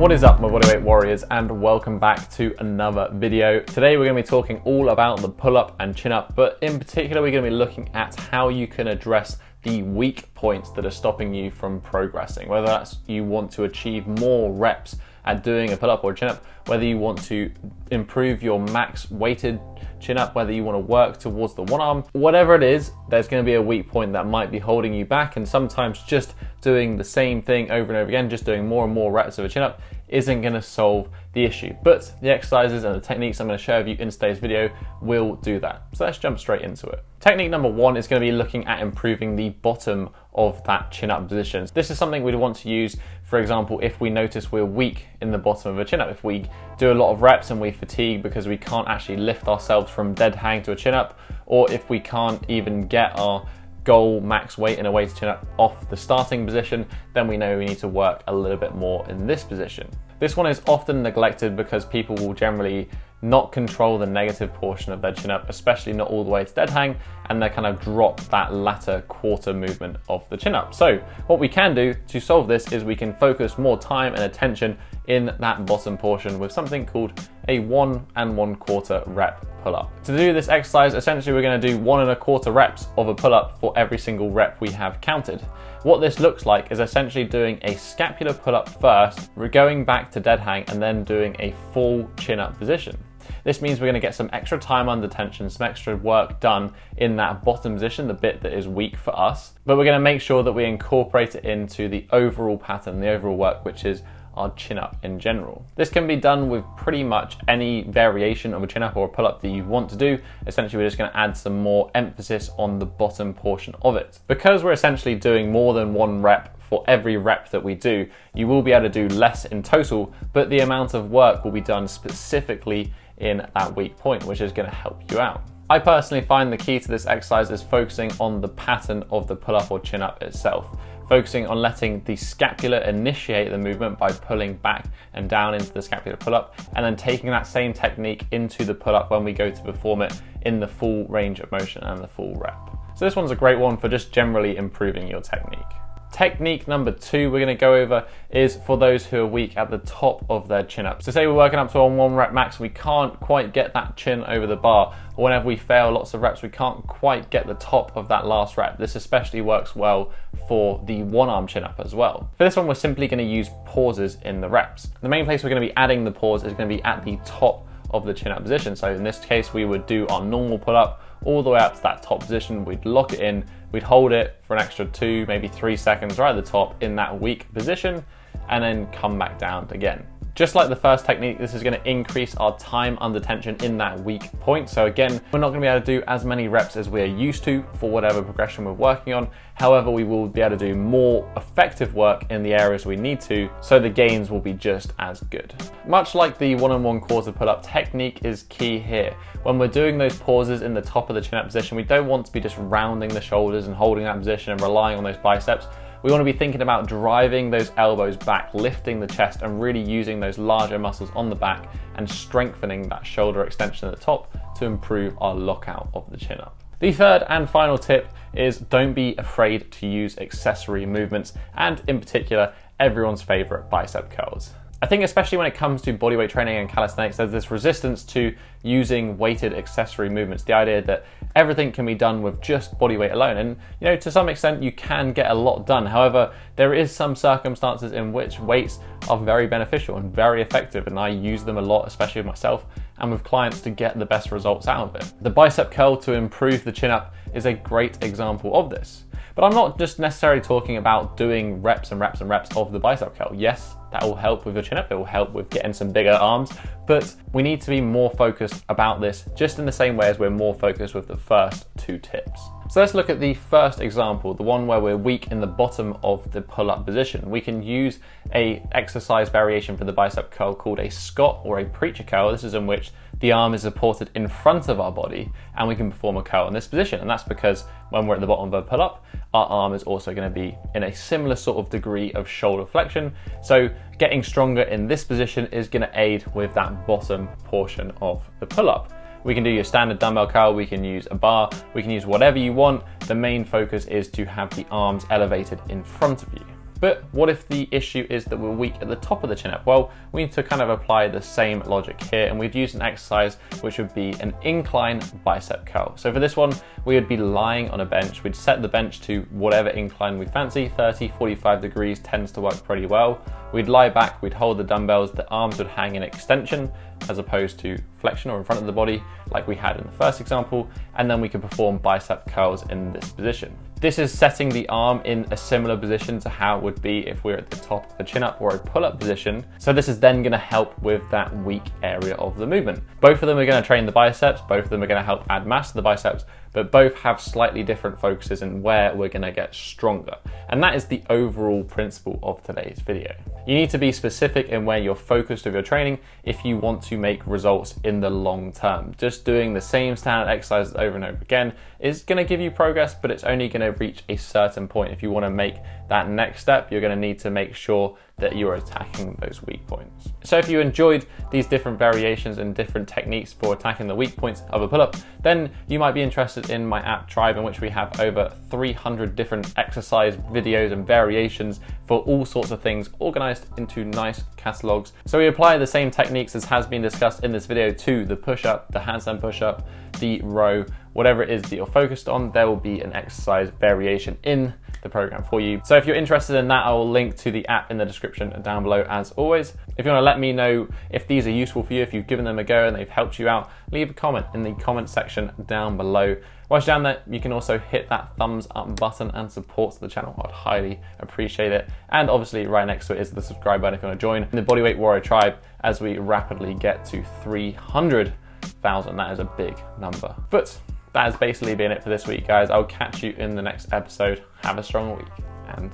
What is up, my bodyweight warriors, and welcome back to another video. Today we're going to be talking all about the pull-up and chin-up, but in particular we're going to be looking at how you can address the weak points that are stopping you from progressing. Whether that's you want to achieve more reps at doing a pull-up or a chin-up, whether you want to improve your max weighted chin-up, whether you want to work towards the one arm, whatever it is, there's going to be a weak point that might be holding you back, and sometimes just doing the same thing over and over again, just doing more and more reps of a chin-up isn't going to solve the issue. But the exercises and the techniques I'm going to share with you in today's video will do that. So let's jump straight into it. Technique number one is going to be looking at improving the bottom of that chin-up position. This is something we'd want to use, for example, if we notice we're weak in the bottom of a chin-up. If we do a lot of reps and we fatigue because we can't actually lift ourselves from dead hang to a chin-up, or if we can't even get our goal max weight in a weighted chin-up off the starting position, then we know we need to work a little bit more in this position. This one is often neglected because people will generally not control the negative portion of their chin-up, especially not all the way to dead hang, and they kind of drop that latter quarter movement of the chin-up. So what we can do to solve this is we can focus more time and attention in that bottom portion with something called a 1 1/4 rep pull-up. To do this exercise, essentially we're going to do 1 1/4 reps of a pull-up for every single rep we have counted. What this looks like is essentially doing a scapular pull-up first, we're going back to dead hang, and then doing a full chin-up position. This means we're going to get some extra time under tension, some extra work done in that bottom position, the bit that is weak for us, but we're going to make sure that we incorporate it into the overall pattern, the overall work, which is our chin-up in general. This can be done with pretty much any variation of a chin-up or a pull-up that you want to do. Essentially, we're just going to add some more emphasis on the bottom portion of it. Because we're essentially doing more than one rep for every rep that we do, you will be able to do less in total, but the amount of work will be done specifically in that weak point, which is going to help you out. I personally find the key to this exercise is focusing on the pattern of the pull-up or chin-up itself, focusing on letting the scapula initiate the movement by pulling back and down into the scapular pull-up, and then taking that same technique into the pull-up when we go to perform it in the full range of motion and the full rep. So this one's a great one for just generally improving your technique. Technique number two we're going to go over is for those who are weak at the top of their chin-up. So say we're working up to a 1 rep max, we can't quite get that chin over the bar, or whenever we fail lots of reps, we can't quite get the top of that last rep. This especially works well for the one arm chin-up as well. For this one, we're simply going to use pauses in the reps. The main place we're going to be adding the pause is going to be at the top of the chin-up position. So in this case, we would do our normal pull-up all the way up to that top position, we'd lock it in, we'd hold it for an extra 2, maybe 3 seconds right at the top in that weak position, and then come back down again. Just like the first technique, this is going to increase our time under tension in that weak point. So again, we're not going to be able to do as many reps as we're used to for whatever progression we're working on. However, we will be able to do more effective work in the areas we need to, so the gains will be just as good. Much like the 1 1/4 pull-up, technique is key here. When we're doing those pauses in the top of the chin-up position, we don't want to be just rounding the shoulders and holding that position and relying on those biceps. We want to be thinking about driving those elbows back, lifting the chest, and really using those larger muscles on the back and strengthening that shoulder extension at the top to improve our lockout of the chin up. The third and final tip is don't be afraid to use accessory movements, and in particular, everyone's favorite bicep curls. I think especially when it comes to bodyweight training and calisthenics, there's this resistance to using weighted accessory movements. The idea that everything can be done with just bodyweight alone. And you know, to some extent you can get a lot done. However, there is some circumstances in which weights are very beneficial and very effective, and I use them a lot, especially with myself and with clients, to get the best results out of it. The bicep curl to improve the chin up is a great example of this. But I'm not just necessarily talking about doing reps and reps and reps of the bicep curl. Yes, that will help with your chin up, it will help with getting some bigger arms, but we need to be more focused about this just in the same way as we're more focused with the first 2 tips. So let's look at the first example, the one where we're weak in the bottom of the pull-up position. We can use a exercise variation for the bicep curl called a Scott or a preacher curl. This is in which the arm is supported in front of our body and we can perform a curl in this position. And that's because when we're at the bottom of a pull-up, our arm is also going to be in a similar sort of degree of shoulder flexion. So getting stronger in this position is going to aid with that bottom portion of the pull-up. We can do your standard dumbbell curl, we can use a bar, we can use whatever you want. The main focus is to have the arms elevated in front of you. But what if the issue is that we're weak at the top of the chin up? Well, we need to kind of apply the same logic here, and we'd use an exercise which would be an incline bicep curl. So for this one, we would be lying on a bench. We'd set the bench to whatever incline we fancy. 30, 45 degrees tends to work pretty well. We'd lie back, we'd hold the dumbbells, the arms would hang in extension as opposed to flexion or in front of the body like we had in the first example, and then we could perform bicep curls in this position. This is setting the arm in a similar position to how it would be if we're at the top of a chin up or a pull-up position. So this is then going to help with that weak area of the movement. Both of them are going to train the biceps, both of them are going to help add mass to the biceps, but both have slightly different focuses in where we're going to get stronger. And that is the overall principle of today's video. You need to be specific in where you're focused with your training if you want to make results in the long term. Just doing the same standard exercises over and over again is going to give you progress, but it's only going to reach a certain point. If you want to make that next step, you're going to need to make sure that you're attacking those weak points. So if you enjoyed these different variations and different techniques for attacking the weak points of a pull-up, then you might be interested in my app Tribe, in which we have over 300 different exercise videos and variations for all sorts of things organized into nice catalogs. So we apply the same techniques as has been discussed in this video to the push-up, the handstand push-up, the row, whatever it is that you're focused on, there will be an exercise variation in the program for you. So if you're interested in that, I will link to the app in the description down below as always. If you want to let me know if these are useful for you, if you've given them a go and they've helped you out, leave a comment in the comment section down below. Whilst you're down there, you can also hit that thumbs up button and support the channel. I'd highly appreciate it. And obviously right next to it is the subscribe button if you want to join the Bodyweight Warrior Tribe as we rapidly get to 300,000. That is a big number. But that has basically been it for this week, guys. I'll catch you in the next episode. Have a strong week and